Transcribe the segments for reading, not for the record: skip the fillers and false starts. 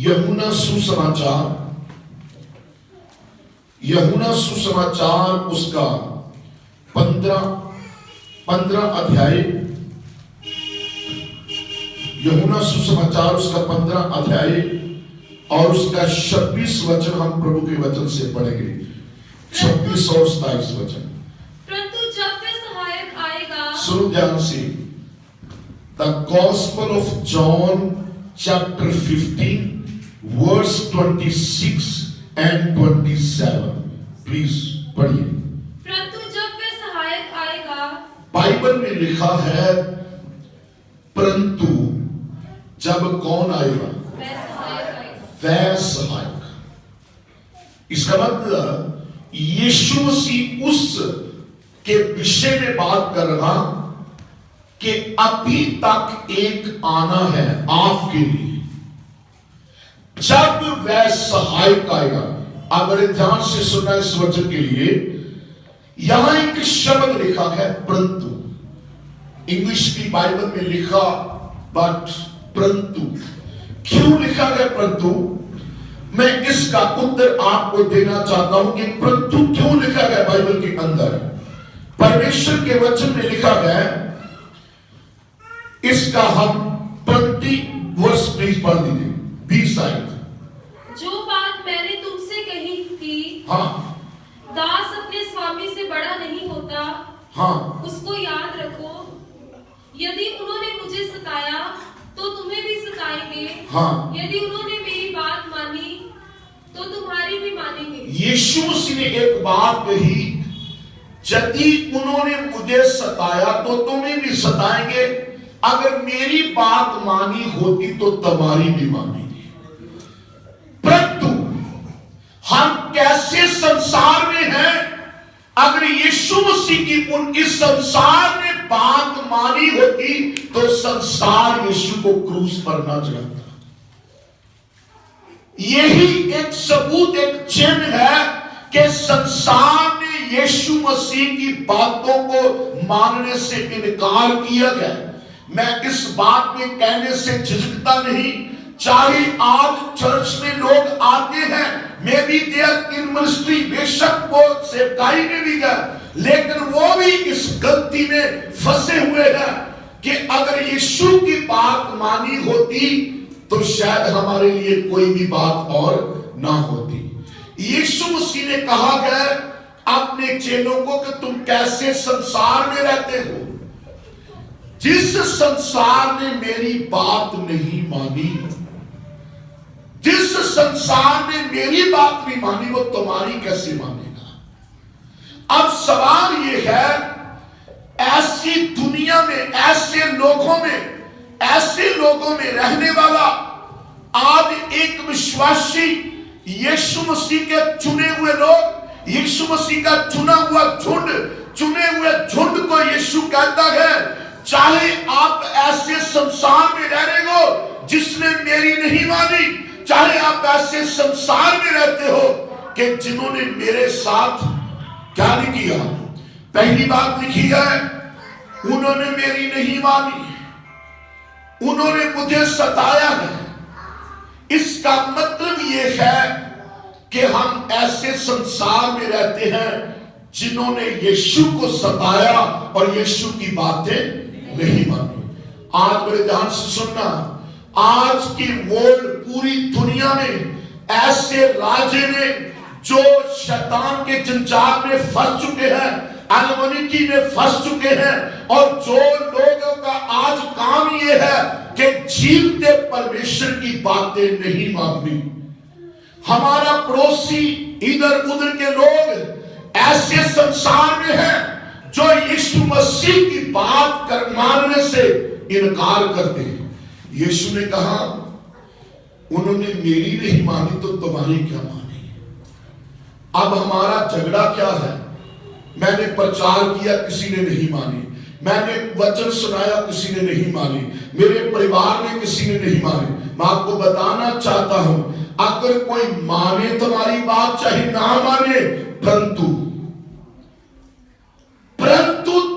यूहन्ना सुसमाचार उसका 15 अध्याय, यूहन्ना सुसमाचार उसका 15 अध्याय और उसका 26 वचन हम प्रभु के वचन से पढ़ेंगे। 26 और 27 वचन। परंतु जब वह सहायक आएगा, सुनो ध्यान से, the gospel of John chapter 15 verse 26 and 27, please पढ़िए। परंतु जब वह सहायक आएगा, बाइबल में लिखा है परंतु जब कौन आएगा? वह सहायक। इसका मतलब यीशु मसीह उस के विषय में बात कर रहा कि अभी तक एक आना है आपके लिए, जब वह सहायक आएगा। अब बड़े ध्यान से सुनना इस वचन के लिए, यहां एक शब्द लिखा है परंतु। इंग्लिश की बाइबल में लिखा बट परंतु। क्यों लिखा है परंतु? मैं इसका उत्तर आपको देना चाहता हूं कि परंतु क्यों लिखा गया बाइबल के अंदर। परमेश्वर के वचन में लिखा गया, इसका हम 20 वर्ष प्लीज पढ़ दीजिए, 20 आयत। जो बात मैंने तुमसे कही थी, हाँ, दास अपने स्वामी से बड़ा नहीं होता, हाँ, उसको याद रखो। यदि उन्होंने मुझे सताया तो तुम्हें भी सताएंगे। हाँ। यदि उन्होंने मेरी बात मानी तो तुम्हारी भी मानेंगे। यीशु मसीह ने एक बात कही, यदि उन्होंने मुझे सताया तो तुम्हें भी सताएंगे, अगर मेरी बात मानी होती तो तुम्हारी भी मानेंगे। परंतु हम कैसे संसार में हैं, अगर यीशु मसीह की इस संसार में बात मानी होती तो संसार यीशु को क्रूस पर न चढ़ाता। यही एक सबूत, एक चिन्ह है कि संसार ने यीशु मसीह की बातों को मानने से इनकार किया गया। मैं इस बात में कहने से झिझकता नहीं, चाहे आज चर्च में लोग आते हैं, may be there in ministry, बेशक वो सेवकाई में भी गए, लेकिन वो भी इस गलती में फंसे हुए हैं कि अगर यीशु की बात मानी होती तो शायद हमारे लिए कोई भी बात और ना होती। यीशु मसीह ने कहा गया अपने चेलों को कि तुम कैसे संसार में रहते हो, जिस संसार ने मेरी बात नहीं मानी, जिस संसार ने मेरी बात नहीं मानी, वो तुम्हारी कैसे मानेगा। अब सवाल यह है, ऐसी दुनिया में, ऐसे लोगों में रहने वाला आज एक विश्वासी, यीशु मसीह के चुने हुए लोग, यीशु मसीह का चुने हुए झुंड को यीशु कहता है, चाहे आप ऐसे संसार में रह रहे हो जिसने मेरी नहीं मानी, चाहे आप ऐसे संसार में रहते हो कि जिन्होंने मेरे साथ क्या नहीं किया। पहली बात लिखी है, उन्होंने मेरी नहीं मानी, उन्होंने मुझे सताया है। इसका मतलब यह है कि हम ऐसे संसार में रहते हैं जिन्होंने यीशु को सताया और यीशु की बातें नहीं मानी। आज बड़े ध्यान से सुनना, आज की वर्ल्ड, पूरी दुनिया में ऐसे राजे ने जो शैतान के जंजाल में फंस चुके हैं, अनमनिकी में फंस चुके हैं, और जो लोगों का आज काम ये है कि जीवते परमेश्वर की बातें नहीं माननी। हमारा पड़ोसी, इधर उधर के लोग ऐसे संसार में हैं जो यीशु मसीह की बात कर मानने से इनकार करते हैं। यीशु ने कहा, उन्होंने मेरी नहीं मानी तो तुम्हारी क्या मानी। अब हमारा झगड़ा क्या है? मैंने प्रचार किया, किसी ने नहीं मानी, मैंने वचन सुनाया, किसी ने नहीं मानी, मेरे परिवार में किसी ने नहीं मानी। मैं आपको बताना चाहता हूं, अगर कोई माने तुम्हारी बात, चाहे ना माने, परंतु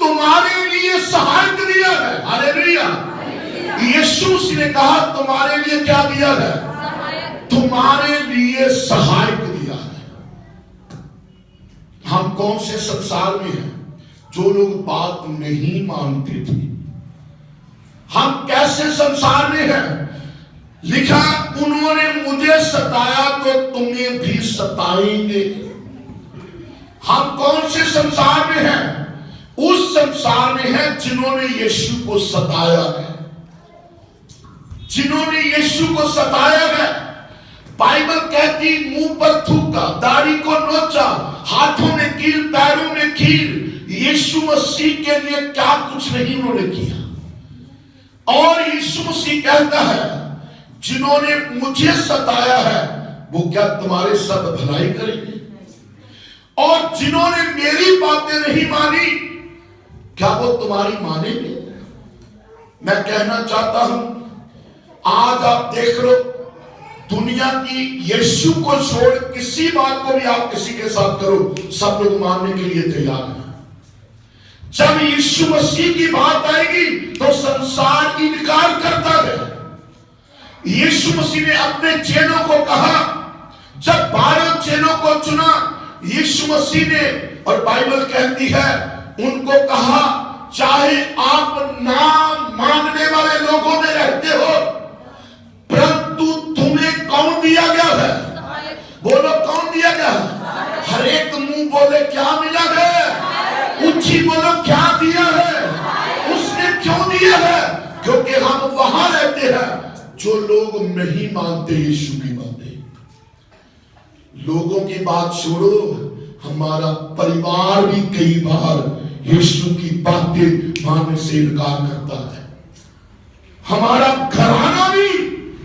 तुम्हारे लिए सहायक दिया है। हालेलुया। यीशु ने कहा तुम्हारे लिए क्या दिया है? हम कौन से संसार में हैं जो लोग बात नहीं मानते थे? हम कैसे संसार में हैं? लिखा, उन्होंने मुझे सताया तो तुम्हें भी सताएंगे। हम कौन से संसार में हैं? उस संसार में है जिन्होंने यीशु को सताया है, जिन्होंने यीशु को सताया है। बाइबल कहती मुंह पर थूका, दाढ़ी को नोचा, हाथों में कील, पैरों में कील। यीशु मसीह के लिए क्या कुछ नहीं उन्होंने किया। और यीशु मसीह कहता है, जिन्होंने मुझे सताया है वो क्या तुम्हारे साथ भलाई करेंगे? और जिन्होंने मेरी बातें नहीं मानी क्या वो तुम्हारी मानेंगे? मैं कहना चाहता हूं, आज आप देख लो, दुनिया की यीशु को छोड़ किसी बात को भी आप किसी के साथ करो, सब लोग मानने के लिए तैयार हैं। जब यीशु मसीह की बात आएगी तो संसार इनकार करता है। यीशु मसीह ने अपने चेलों को कहा, जब 12 चेलों को चुना यीशु मसीह ने, और बाइबल कहती है उनको कहा, चाहे आप नाम मांगने वाले लोगों में रहते हो, परंतु तुम्हें कौन दिया गया है? बोलो, कौन दिया गया है? हर एक मुंह बोले क्या मिला है? ऊंची बोलो क्या दिया है? उसने क्यों दिया है? क्योंकि हम वहां रहते हैं जो लोग नहीं मानते यीशु की बातें। लोगों की बात छोड़ो, हमारा परिवार भी कई बार यीशु की बातें मानने से इनकार करता है। हमारा घराना भी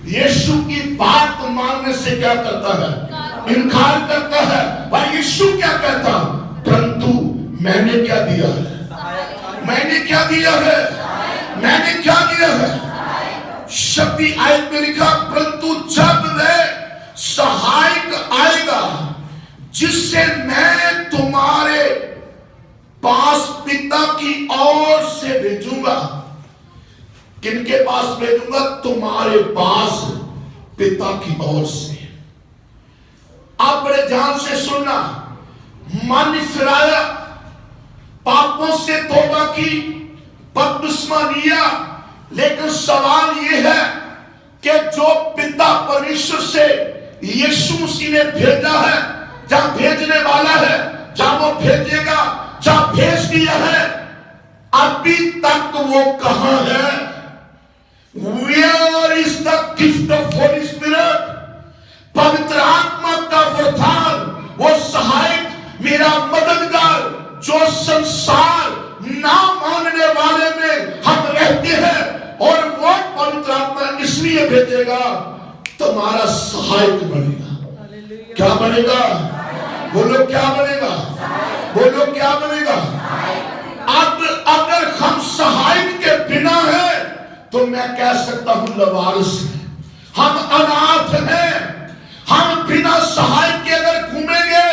यीशु की बात मानने से क्या करता है? इनकार करता है। भाई यीशु क्या कहता? परंतु मैंने क्या दिया है? मैंने क्या दिया है? मैंने क्या दिया है? शब्दी आयत में लिखा, परंतु जब वह सहायक आएगा जिससे मैं तुम्हारे पास पिता की ओर से भेजूंगा। किनके पास भेजूंगा? तुम्हारे पास पिता की ओर से। आप बड़े ध्यान से सुनना। मन फिराया, पापों से तौबा की, बपतिस्मा लिया, लेकिन सवाल यह है कि जो पिता परमेश्वर से यीशु मसीह ने भेजा है, जहां भेजने वाला है, जहां वो भेजेगा, जहां भेज दिया है, अभी तक वो कहां है? Where is the gift of Holy Spirit? पवित्र आत्मा का वरदान, वो सहायक, मेरा मददगार, जो संसार ना मानने वाले में हम रहते हैं, और वो पवित्र आत्मा इसलिए भेजेगा तुम्हारा सहायक बनेगा। क्या बनेगा? बोलो क्या बनेगा? बोलो क्या बनेगा? अब अगर हम सहायक के बिना हैं तो मैं कह सकता हूं लवारिस हैं, हम अनाथ हैं। हम बिना सहायक के अगर घूमेंगे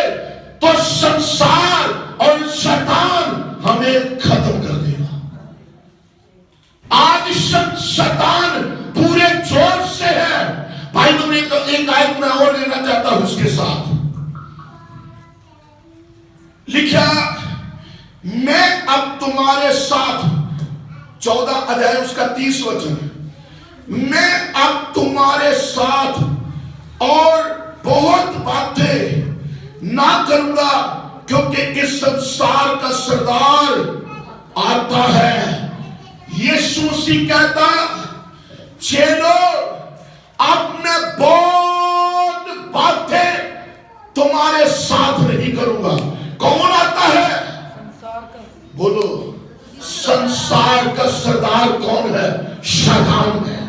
तो संसार और शैतान हमें खत्म कर देगा। आज शैतान पूरे जोर से है। भाई तुम एक आयत में और लेना चाहता हूं उसके साथ लिखा, मैं अब तुम्हारे साथ, 14 अध्याय उसका 30 वचन, मैं अब तुम्हारे साथ और बहुत बातें ना करूंगा, क्योंकि इस संसार का सरदार आता है। यीशु मसीह कहता, चलो अब मैं बहुत बातें तुम्हारे साथ नहीं करूंगा। कौन आता है? बोलो, संसार का सरदार कौन है? शैतान है।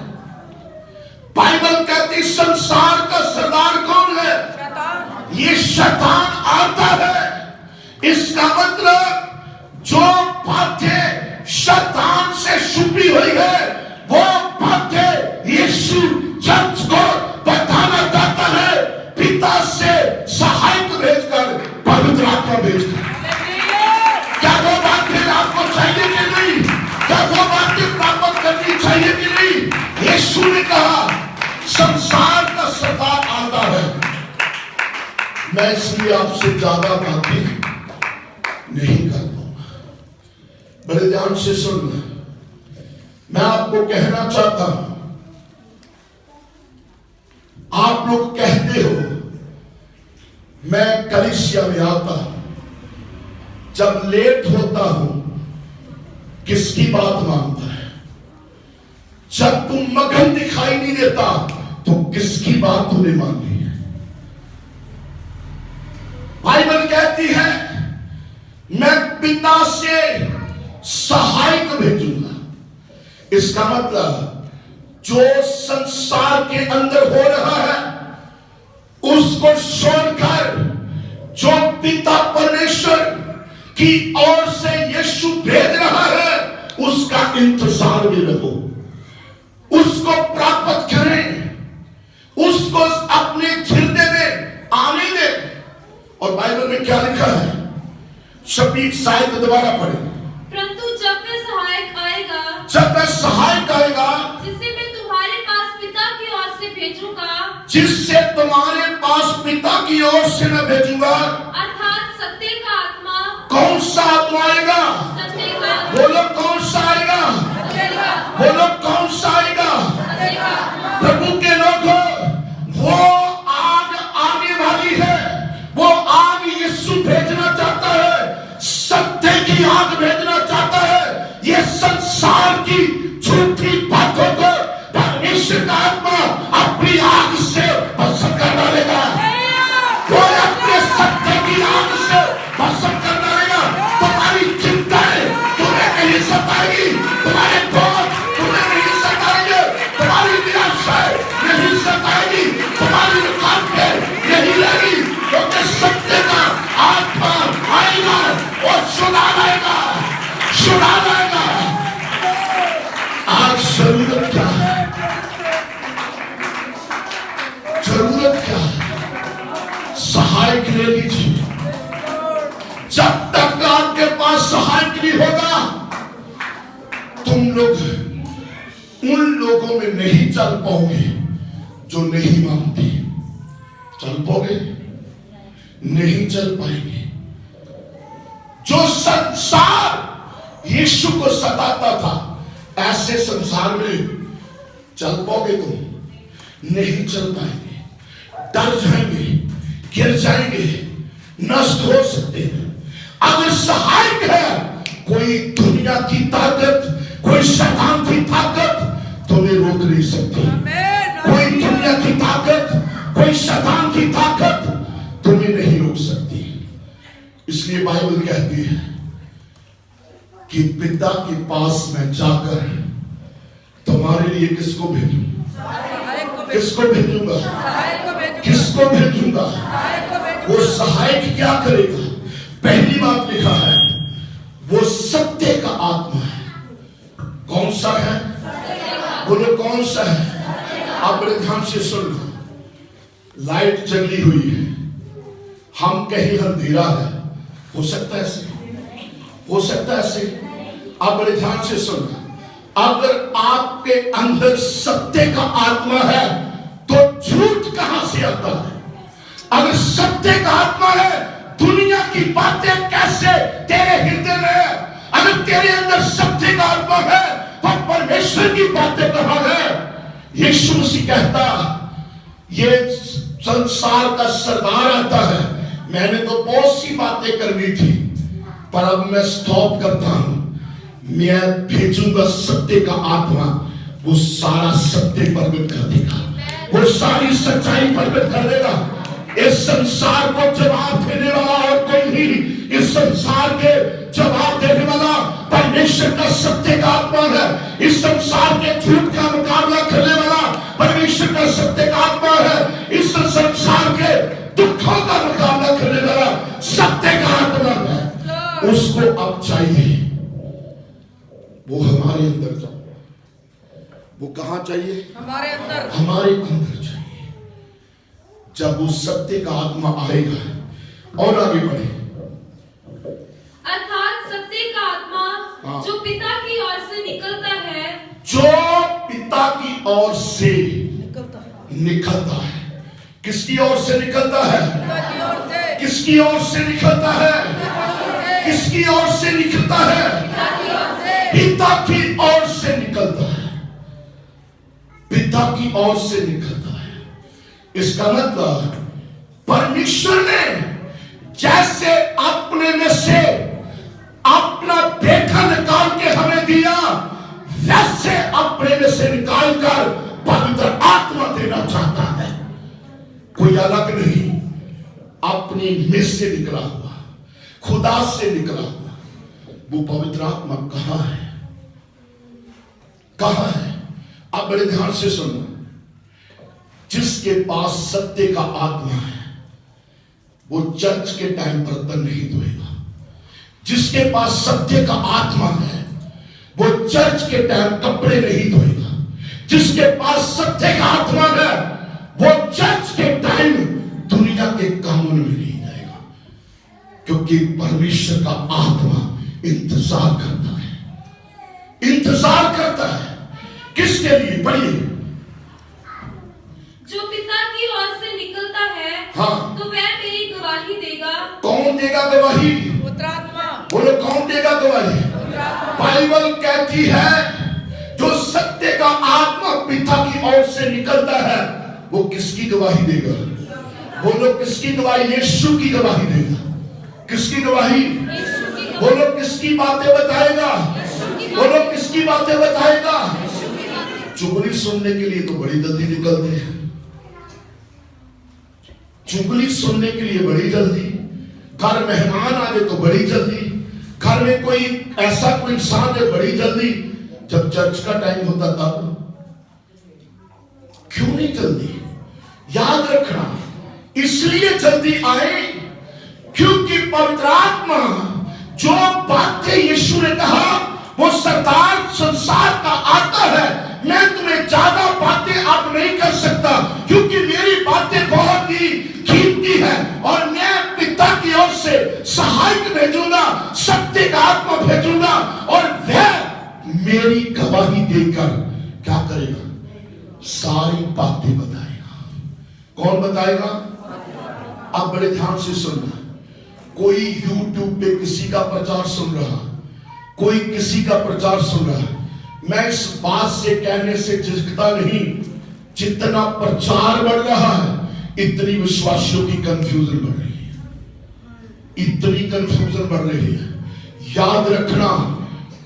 बाइबल कहती संसार का सरदार कौन है? ये शैतान आता है। इसका मतलब जो बातें शैतान से छुपी हुई है, वो बातें यीशु चर्च को बताना चाहता है, पिता से सहायक भेजकर, पवित्र आत्मा भेजकर। क्या वो बातें आपको चाहिए कि नहीं? क्या वो बातें प्राप्त करनी चाहिए कि नहीं? यीशु ने कहा संसार का सरदार आता है। मैं इसलिए आपसे ज्यादा बातें नहीं कर पाऊंगा। बड़े ध्यान से सुनना, मैं आपको कहना चाहता हूं, आप लोग कहते हो मैं कलीसिया में आता हूं, जब लेट होता हूं किसकी बात मानता है? जब तुम मगन दिखाई नहीं देता तो किसकी बात तूने मानी है? बाइबल कहती है मैं पिता से सहायक भेजूंगा। इसका मतलब जो संसार के अंदर हो रहा है उसको छोड़कर जो पिता परमेश्वर की ओर से यीशु भेज रहा है उसका इंतजार में रहो, उसको प्राप्त करें, उसको अपने हृदय में आने दे। और बाइबल में क्या लिखा है? 26 आयत दोबारा पढ़े। परंतु जब वह सहायक आएगा, जब वह सहायक आएगा, जिसे मैं तुम्हारे पास पिता की ओर से भेजूंगा, जिससे तुम्हारे पास पिता की ओर से मैं भेजूंगा, अर्थात सत्य का आत्मा। कौन सा आत्मा आएगा? सत्य का आत्मा। बोलो कौन सा आएगा? सत्य का आत्मा। बोलो कौन सा आएगा? सत्य का आत्मा। प्रभु के लोगों, वो आग आने वाली है, वो आग यीशु भेजना चाहता है, सत्य की आग भेजना चाहता है। ये संसार की झूठी बातों को परमेश्वर का आत्मा अपनी आग से भस्म कर डालेगा। वो अपने सत्य की आग से भस्म कर डालेगा। तुम्हारी चिंताएं तुम्हें नहीं सताएगी, तुम्हारे बोझ तुम्हें नहीं सताएंगे, तुम्हारी निराशाएं नहीं सताएगी, तुम्हारी रुकावटें नहीं लगी, क्योंकि सत्य का आत्मा आएगा और छुड़ा लाएगा, छुड़ा लाएगा। आज जरूरत क्या है? जरूरत क्या है? सहायक ले लीजिए। जब तक आपके पास सहायक नहीं होगा, तुम लोग उन लोगों में नहीं चल पाओगे जो नहीं मानते। चल पाओगे? नहीं चल पाएंगे। जो संसार यीशु को सताता था, ऐसे संसार में चल पाओगे तुम? नहीं चल पाएंगे। डर जाएंगे, गिर जाएंगे, नष्ट हो सकते हैं। अगर सहायक है, कोई दुनिया की ताकत, कोई शैतान की ताकत तुम्हें रोक नहीं सकती। कोई दुनिया की ताकत, कोई शैतान की ताकत तुम्हें नहीं रोक सकती। इसलिए बाइबल कहती है कि पिता के पास मैं जाकर तुम्हारे लिए किसको भेजूं? किसको भेजूंगा? किसको भेजूंगा? वो सहायक क्या करेगा? पहली बात लिखा है, वो सत्य का आत्मा है। कौन सा है? बोलो कौन सा है? आप बड़े ध्यान से सुन लो। लाइट जली हुई है, हम कहीं अंधेरा है, हो सकता है ऐसे, हो सकता है ऐसे। आप बड़े ध्यान से सुनना, अगर आपके अंदर सत्य का आत्मा है तो झूठ कहां से आता है? अगर सत्य का आत्मा है, दुनिया की बातें कैसे तेरे हृदय में है? अगर तेरे अंदर सत्य का आत्मा है तो परमेश्वर की बातें कहां है? यीशु मसीह कहता, ये संसार का सरदार आता है, मैंने तो बहुत सी बातें करनी थी, पर अब मैं स्टॉप करता हूं। मैं भेजूंगा सत्य का आत्मा, वो सारा सत्य प्रकट कर देगा, वो सारी सच्चाई प्रकट कर देगा। इस संसार को जवाब देने वाला और कोई नहीं, इस संसार के जवाब देने वाला परमेश्वर का सत्य का आत्मा है। इस संसार के झूठ का मुकाबला करने वाला परमेश्वर का सत्य का आत्मा है। इस संसार के दुखों का मुकाबला करने वाला सत्य का आत्मा है। उसको अब चाहिए, वो हमारे अंदर चाहिए। वो कहां चाहिए? हमारे अंदर, हमारे अंदर चाहिए। जब वो सत्य का आत्मा आएगा, और आगे बढ़े, अर्थात सत्य का आत्मा जो पिता की ओर से निकलता है, जो पिता की ओर से निकलता है। किसकी ओर से निकलता है? किसकी ओर से निकलता है? किसकी ओर से निकलता है? पिता की ओर से निकलता है। पिता की ओर से निकलता है। इसका मतलब परमेश्वर ने जैसे अपने में से अपना बेटा निकाल के हमें दिया, वैसे अपने में से निकाल कर पवित्र आत्मा देना चाहता है। कोई अलग नहीं, अपनी में से निकला हुआ, खुदा से निकला हुआ वो पवित्र आत्मा कहां है? कहां है? आप बड़े ध्यान से सुनना। जिसके पास सत्य का आत्मा है वो चर्च के टाइम बर्तन नहीं धोएगा। जिसके पास सत्य का आत्मा है वो चर्च के टाइम कपड़े नहीं धोएगा। जिसके पास सत्य का आत्मा है वो चर्च के टाइम दुनिया के कामों में नहीं जाएगा, क्योंकि परमेश्वर का आत्मा इंतजार करता है। इंतजार करता है किसके लिए? पढ़िए। जो पिता की ओर से निकलता है, हाँ, तो वह मेरी गवाही देगा। कौन देगा गवाही? बोलो, कौन देगा गवाही? बाइबल कहती है जो सत्य का आत्मा पिता की ओर से निकलता है वो किसकी गवाही देगा? बोलो, किसकी गवाही? यीशु की गवाही देगा। किसकी गवाही? बोलो, किसकी बातें बताएगा? बोलो, किसकी बातें बताएगा? चुगली सुनने के लिए तो बड़ी जल्दी निकलते हैं। चुगली सुनने के लिए बड़ी जल्दी, घर मेहमान आ गए तो बड़ी जल्दी, घर में कोई ऐसा कोई इंसान है बड़ी जल्दी। जब चर्च का टाइम होता तब क्यों नहीं जल्दी? याद रखना, इसलिए जल्दी आए क्योंकि पवित्र आत्मा जो बातें यीशु ने कहा वो सरदार संसार का आता है। मैं तुम्हें ज्यादा बातें अब नहीं कर सकता क्योंकि मेरी बातें बहुत ही कीमती है और मैं पिता की ओर से सहायक भेजूंगा, सत्य का आत्मा भेजूंगा और वह मेरी गवाही देकर क्या करेगा? सारी बातें बताएगा। कौन बताएगा? आप बड़े ध्यान से सुनना। कोई YouTube पे किसी का प्रचार सुन रहा, कोई किसी का प्रचार सुन रहा, मैं इस बात से कहने से झिझकता नहीं, जितना प्रचार बढ़ रहा है इतनी विश्वासियों की कंफ्यूजन बढ़ रही है, इतनी कंफ्यूजन बढ़ रही है। याद रखना,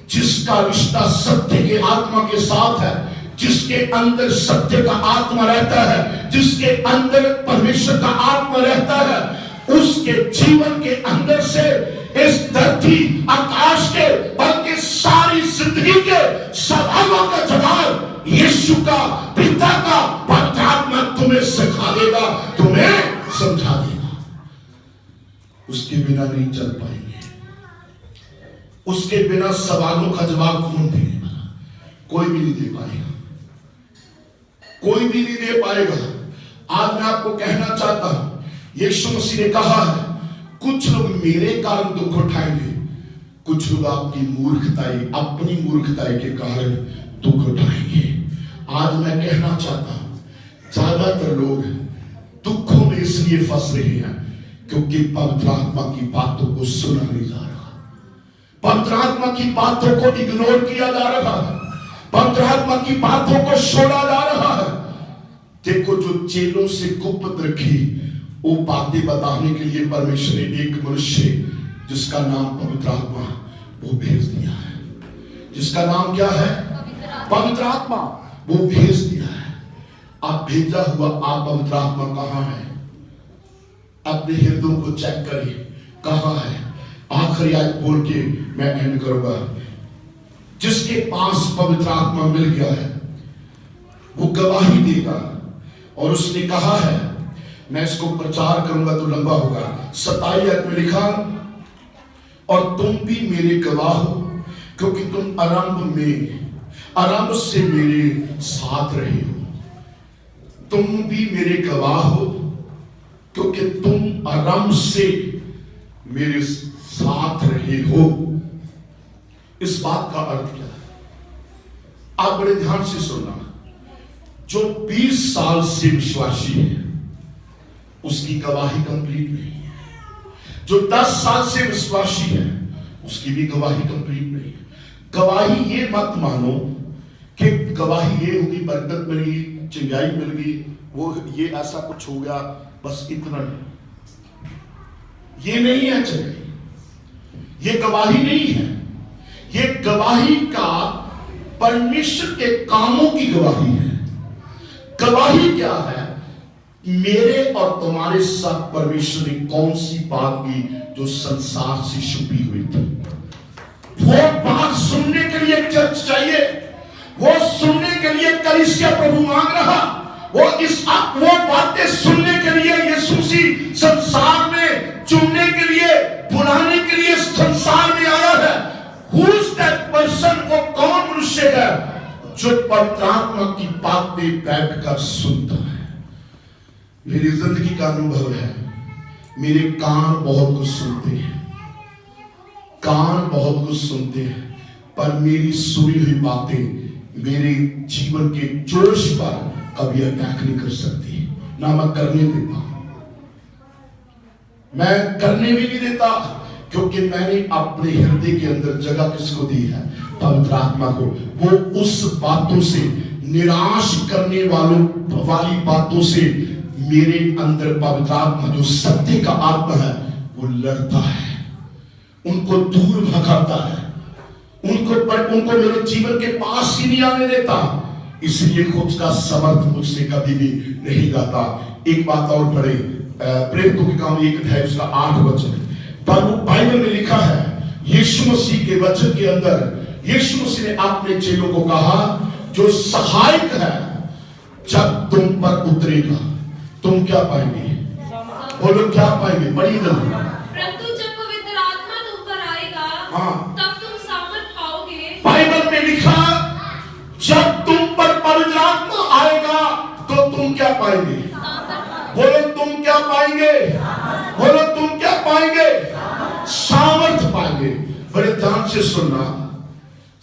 जिसका रिश्ता सत्य के आत्मा के साथ है, जिसके अंदर सत्य का आत्मा रहता है, जिसके अंदर परमेश्वर का आत्मा रहता है, उसके जीवन के अंदर से इस धरती आकाश के बल्कि सारी जिंदगी के सवालों का जवाब यीशु का, पिता का पवित्र आत्मा तुम्हें सिखा देगा, तुम्हें समझा देगा। उसके बिना नहीं चल पाएंगे। उसके बिना सवालों का जवाब कौन देने वाला? कोई भी नहीं दे पाएगा, कोई भी नहीं दे पाएगा। आज मैं आपको कहना चाहता हूं, यीशु मसीह ने कहा है कुछ लोग मेरे कारण दुख उठाएंगे, कुछ लोग आपकी मूर्खताई, अपनी मूर्खताई के कारण दुख उठाएंगे। आज मैं कहना चाहता हूं, ज्यादातर लोग दुखों में इसलिए फंस रहे हैं क्योंकि पवित्र आत्मा की बातों को सुना नहीं जा रहा, पवित्र आत्मा की बातों को इग्नोर किया जा रहा है, पवित्र आत्मा की बातों को छोड़ा जा रहा है। देखो, जो चेलों से गुप्त रखी वो बातें बताने के लिए परमेश्वर ने एक मनुष्य जिसका नाम पवित्र आत्मा वो भेज दिया है। जिसका नाम क्या है? पवित्र आत्मा, वो भेज दिया है। आप भेजा हुआ आप पवित्र आत्मा कहां है? अपने हृदय को चेक करिए, कहां है? आखिरी आयत बोल के मैं एंड करूंगा। जिसके पास पवित्र आत्मा मिल गया है वो गवाही देगा, और उसने कहा है, मैं इसको प्रचार करूंगा तो लंबा होगा। 27 आयत में लिखा, और तुम भी मेरे गवाह हो क्योंकि तुम आरंभ से मेरे साथ रहे हो। तुम भी मेरे गवाह हो क्योंकि तुम आरंभ से मेरे साथ रहे हो। इस बात का अर्थ क्या है? आप बड़े ध्यान से सुनना। जो 20 साल से विश्वासी है उसकी गवाही कंप्लीट नहीं है। जो 10 साल से विश्वासी है उसकी भी गवाही कंप्लीट नहीं है। गवाही ये मत मानो कि गवाही ये होगी बरकत मिली, चिंगाई मिल गई, वो ये ऐसा कुछ हो गया, बस इतना नहीं। ये नहीं है चिंगाई, ये गवाही नहीं है। ये गवाही का परमेश्वर के कामों की गवाही है। गवाही क्या है? मेरे और तुम्हारे साथ परमेश्वर ने कौन सी बात की जो संसार से छुपी हुई थी। वो बात सुनने के लिए चर्च चाहिए, वो सुनने के लिए कलीसिया प्रभु मांग रहा, वो बातें सुनने के लिए यीशु मसीह संसार में चुनने के लिए, बुलाने के लिए संसार में आया है। Who is that person? वो कौन मनुष्य है जो पवित्र आत्मा की बातें बैठकर सुनता है। मेरी जिंदगी का अनुभव है, मेरे कान बहुत कुछ सुनते हैं, कान बहुत कुछ सुनते हैं, पर मेरी सुनी हुई बातें मेरे जीवन के जोश पर कभी अटैक नहीं कर सकती। ना मैं करने देता, मैं करने भी नहीं देता, क्योंकि मैंने अपने हृदय के अंदर जगह किसको दी है? पवित्र आत्मा को। वो उस बातों से, निराश करने वाली बातों से मेरे अंदर पवित्र आत्मा जो सत्य का आत्मा है वो लड़ता है, उनको दूर भगाता है, उनको मेरे जीवन के पास ही नहीं आने देता। इसलिए खुद का समर्थ मुझसे कभी भी नहीं गाता। एक बात और पढ़े, प्रेरितों के काम 1 अध्याय उसका 8 वचन, बाइबल में लिखा है, यीशु मसीह के वचन के अंदर यीशु मसीह ने अपने चेलों को कहा, जो सहायक है जब तुम पर उतरेगा तुम क्या पाएंगे? बोलो क्या पाएंगे? बड़ी जल्दी। परंतु जब पवित्र आत्मा तुम पर आएगा, हाँ, तब तुम सामर्थ पाओगे। बाइबल में लिखा, जब तुम पर पवित्र आत्मा आएगा तो तुम क्या पाएंगे? बोलो तुम क्या पाएंगे? बोलो तुम क्या पाएंगे? सामर्थ पाएंगे। बड़े ध्यान से सुनना,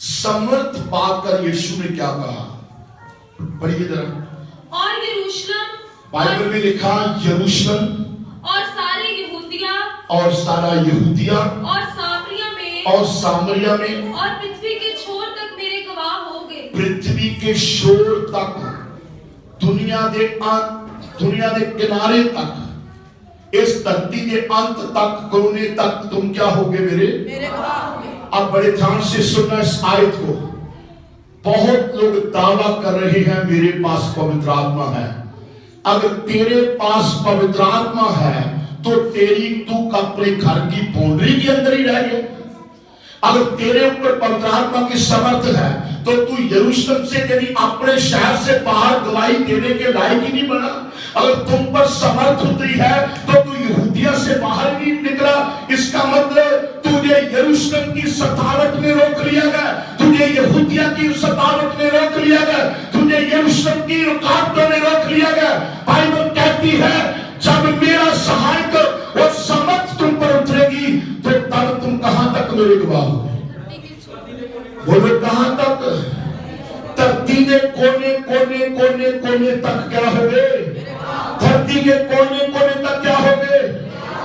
समर्थ पाकर यीशु ने क्या कहा? पढ़िए जरा। और यरूशलेम, बाइबल में लिखा यरूशलेम और सारे यहूदिया और सारा यहूदिया और सामरिया में और पृथ्वी के छोर तक मेरे गवाह होंगे। पृथ्वी के छोर तक, दुनिया के किनारे तक, इस धरती के अंत तक, कोने तक तुम क्या होगे? मेरे गवाह होगे। अब बड़े ध्यान से सुनना इस आयत को। बहुत लोग दावा कर रहे हैं मेरे पास पवित्र आत्मा है। अगर तेरे पास पवित्र आत्मा है तो तू अपने घर की बाउंड्री के अंदर ही रह गया। अगर तेरे ऊपर पवित्र आत्मा की समर्थ है तो तू यरूशलेम से यदि अपने शहर से बाहर गवाही देने के लायक ही नहीं बना। अगर तुम पर समर्थ उतरी है तो तू यहूदिया से बाहर नहीं निकला। इसका मतलब तुझे यरूशलेम की सतावट में रोक लिया गया, तुझे यहूदिया की सतावट में रोक लिया गया, तुझे यरूशलेम की रुकावटों में रोक लिया गया। बाइबल कहती है जब मेरा सहायक और समर्थ तुम पर उतरेगी तो तब तुम कहां तक मेरे गवाह होगे? बोलो कहां तक? धरती के कोने कोने कोने कोने तक क्या होगे? धरती के कोने कोने तक क्या होगे?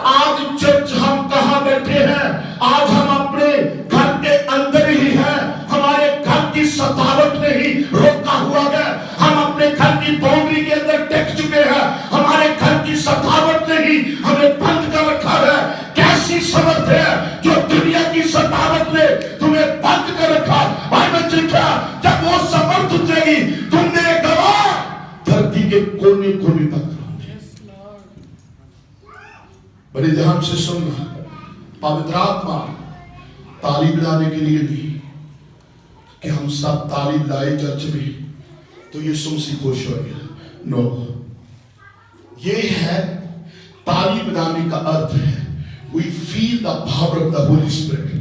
आज चर्च हम कहां बैठे हैं? आज हम अपने घर के अंदर ही हैं। हमारे घर की सतावट में ही रोका हुआ है। हम अपने घर की बाउंड्री के अंदर टेक चुके हैं। हमारे घर की सतावट ने ही हमें बंद कर रखा है। कैसी समर्थ है जो दुनिया की सतावत ने तुम्हें बंद कर रखा। बाइबल लिखा जब वो समर्थ उतरेगी तुम मेरे गवाह धरती के कोने कोने तक। बड़े ध्यान से सुनना, पवित्र आत्मा ताली बजाने के लिए नहीं कि हम सब ताली लाए चर्च में तो ये सुमसी खुश हो गया। नो, ये है ताली बजाने का अर्थ है we feel the power of the Holy Spirit।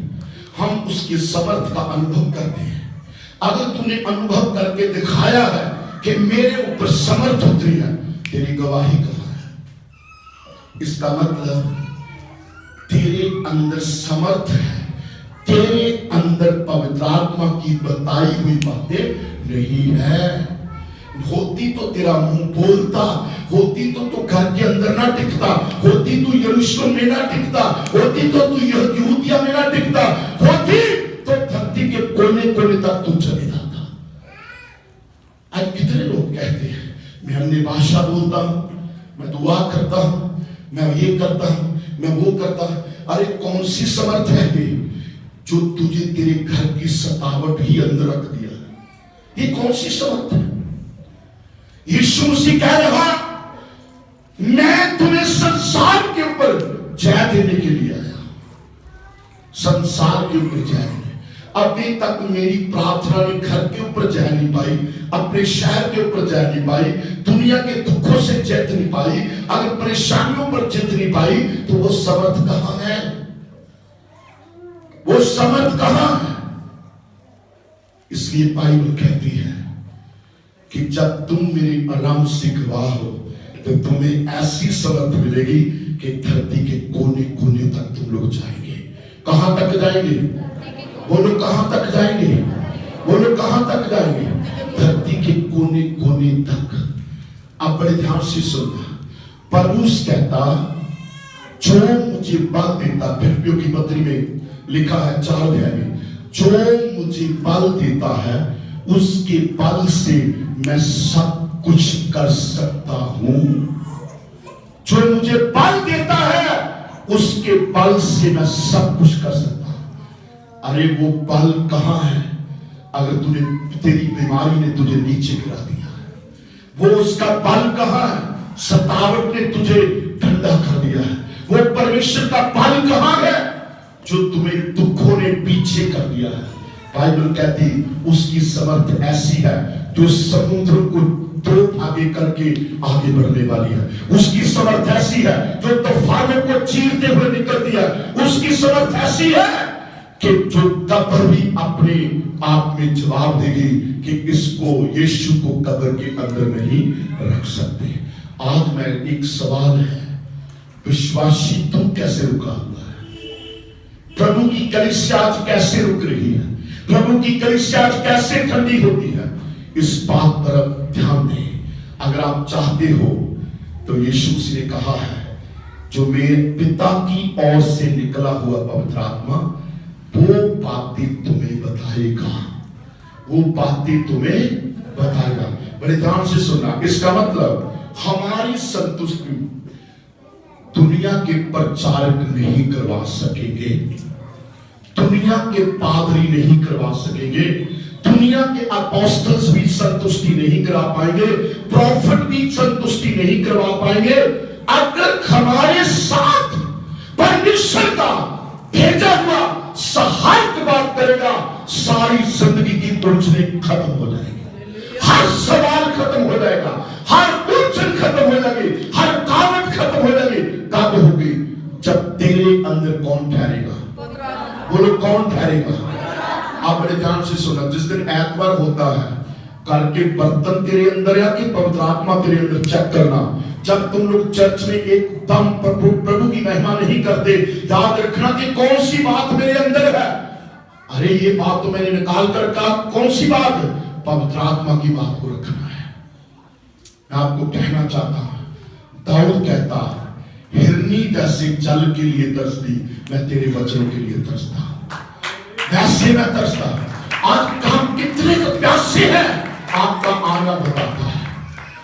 हम उसकी समर्थ का अनुभव करते हैं। अगर तूने अनुभव करके दिखाया है कि मेरे ऊपर समर्थ उतरी है, तेरी गवाही कहाँ है? इसका मतलब तेरे अंदर समर्थ है, तेरे अंदर पवित्र आत्मा की बताई हुई बातें नहीं है। होती तो तेरा मुंह बोलता, होती तो तू घर के अंदर ना टिकता, होती तू यरूशलेम में ना टिकता, होती तो तू यहूदिया में ना टिकता, अन्य भाषा बोलता हूं, मैं दुआ करता हूं, मैं ये करता हूं, मैं वो करता हूं। अरे कौन सी समर्थ है ये जो तुझे तेरे घर की सतावट ही अंदर रख दिया? ये कौन सी समर्थ है? यीशु मसीह कह रहा, मैं तुम्हें संसार के ऊपर जय देने के लिए आया। संसार के ऊपर जय देने। अभी तक मेरी प्रार्थना ने घर के ऊपर जय नहीं पाई, अपने शहर के ऊपर जय नहीं पाई, दुनिया के दुखों से जीत नहीं पाई। अगर परेशानियों पर जीत नहीं पाई तो वो समर्थ कहां है? वो समर्थ कहां है? इसलिए बाइबल कहती है कि जब तुम मेरे आराम से गवाह हो तो तुम्हें ऐसी समर्थ मिलेगी कि धरती के कोने कोने तक तुम लोग जाएंगे। कहां तक जाएंगे? बोलो कहां तक जाएंगे? बोलो कहां तक जाएंगे? धरती के कोने कोने तक। आप बड़े ध्यान से सुनना। पौलुस कहता, जो मुझे बल देता, फिलिप्पियों की पत्री में लिखा है 4 अध्याय में, जो मुझे बल देता है उसके बल से मैं सब कुछ कर सकता हूं। जो मुझे बल देता है उसके बल से मैं सब कुछ कर सकता हूं। अरे वो बल कहां है? अगर तूने, तेरी बीमारी ने तुझे नीचे गिरा दिया, वो उसका बल कहां है? सतावट ने तुझे ठंडा कर दिया है। वो परमेश्वर का बल कहां है जो तुम्हें दुखों ने पीछे कर दिया है? बाइबल कहती उसकी समर्थ ऐसी है जो समुद्र को 2 भागे करके आगे बढ़ने वाली है। उसकी समर्थ ऐसी है जो तूफानों को चीरते हुए निकलती है। उसकी समर्थ ऐसी है कि जो तब भी अपने आप में जवाब देगी कि इसको, यीशु को कब्र के अंदर नहीं रख सकते। आज मैं एक सवाल है, विश्वासी तू कैसे रुका हुआ है? प्रभु की कलीसिया आज कैसे रुक रही है? प्रभु की कलीसिया आज कैसे ठंडी होती है? इस बात पर अब ध्यान दें। अगर आप चाहते हो तो यीशु ने कहा है, जो मेरे पिता की ओर से निकला हुआ पवित्र आत्मा वो बातें तुम्हें बताएगा, वो बातें तुम्हें बताएगा। बड़े ध्यान से सुनना। इसका मतलब हमारी संतुष्टि दुनिया के प्रचारक नहीं करवा सकेंगे, दुनिया के पादरी नहीं करवा सकेंगे, दुनिया के अपोस्टल्स भी संतुष्टि नहीं करा पाएंगे, प्रॉफिट भी संतुष्टि नहीं करवा पाएंगे। अगर हमारे साथ परमेश्वर का भेजा हुआ सहायक बात करेगा, सारी जिंदगी की उलझने खत्म हो जाएगी, हर सवाल खत्म हो जाएगा, हर उलझन खत्म हो जाएगी, हर कावट खत्म हो जाएगी। कब होगी? जब तेरे अंदर कौन ठहरेगा? बोलो कौन ठहरेगा? आप बड़े ध्यान से सुना। जिस दिन एतवार होता है, करके बर्तन तेरे अंदर या कि पवित्र आत्मा तेरे अंदर, चेक करना। जब तुम लोग चर्च में एकदम प्रभु की महिमा नहीं करते, याद रखना कि कौन सी बात मेरे अंदर है। अरे ये बात तो मैंने निकाल कर कहा, कौन सी बात? पवित्र आत्मा की बात को रखना है। मैं आपको कहना चाहता हूं, दाऊद कहता, हिरनी जैसे जल के लिए तरसती, मैं तेरे वचनों के लिए तरसता, वैसे मैं तरसता। आज हम कितने प्यासे हैं, आपका आना बताता है,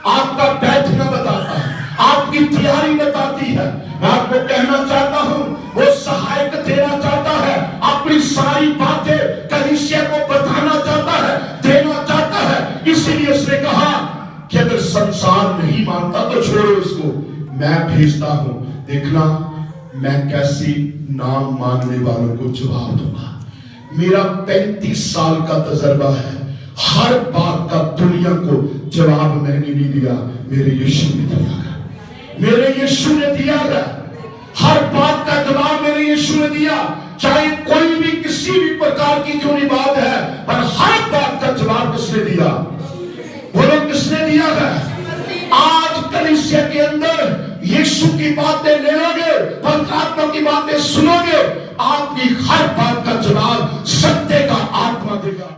आपका बैठना बताता है, आपकी तैयारी बताती है। मैं आपको कहना चाहता हूं, वो सहायक देना चाहता है, अपनी सारी बातें कलीसिया को बताना चाहता है, देना चाहता है। इसीलिए उसने कहा कि अगर संसार नहीं मानता तो छोड़ो उसको, मैं भेजता हूं। देखना मैं कैसे नाम मानने वालों को जवाब दूंगा। मेरा 35 साल का तजर्बा है, हर बात का दुनिया को जवाब मैंने नहीं दिया, मेरे यीशु ने दिया है, मेरे यीशु ने दिया है। हर बात का जवाब मेरे यीशु ने दिया, चाहे कोई भी किसी भी प्रकार की क्यों नहीं बात है, पर हर बात का जवाब किसने दिया? बोलो किसने दिया है? आज कलीसिया के अंदर यीशु की बातें ले लोगे, पवित्र आत्मा की बातें सुनोगे, आपकी हर बात का जवाब सत्य का आत्मा देगा।